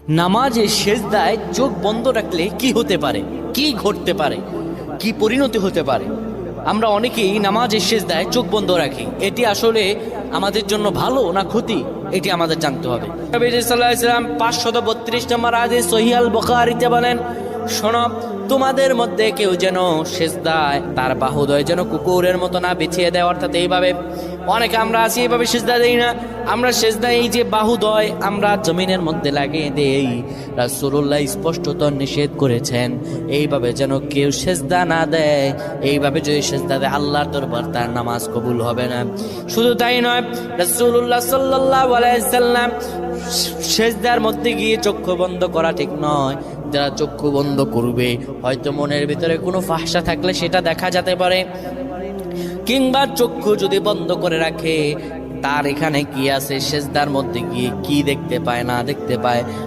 নামাজে সেজদায় চোখ বন্ধ রাখলে কি হতে পারে, কি ঘটতে পারে, কি পরিণতি হতে পারে? আমরা অনেকেই নামাজের সেজদায় চোখ বন্ধ রাখি। এটি আসলে আমাদের জন্য ভালো না ক্ষতি, এটি আমাদের জানতে হবে। নবী সাল্লাল্লাহু আলাইহি ওয়াসাল্লাম 532 নম্বর হাদিস সহিহ আল বুখারীতে বলেন, শোনো, তোমাদের মধ্যে কেউ যেন সেজদায় তার বাহুদয় যেন কুকুরের মতো না বিছিয়ে দেয়। অর্থাৎ এইভাবে অনেকে আমরা আছি, এইভাবে সেজদা দেই না। আমরা সেজদা এই যে বাহুদয় আমরা জমিনের মধ্যে লাগিয়ে দেই। রাসূলুল্লাহ স্পষ্টত নিষেধ করেছেন এইভাবে যেন কেউ সেজদা না দেয়। এইভাবে যদি সেজদা দেয় আল্লাহর দরবার তার নামাজ কবুল হবে না। শুধু তাই নয়, রাসূলুল্লাহ সাল্লাল্লাহু আলাইহি সাল্লাম সেজদার মধ্যে গিয়ে চক্ষু বন্ধ করা ঠিক নয়। যারা চক্ষু বন্ধ করবে হয়তো মনের ভিতরে কোনো ফাহশা থাকলে সেটা দেখা যেতে পারে, কিংবা চক্ষু যদি বন্ধ করে রাখে তার এখানে কি আছে, সেজদার মধ্যে গিয়ে কি দেখতে পায় না দেখতে পায়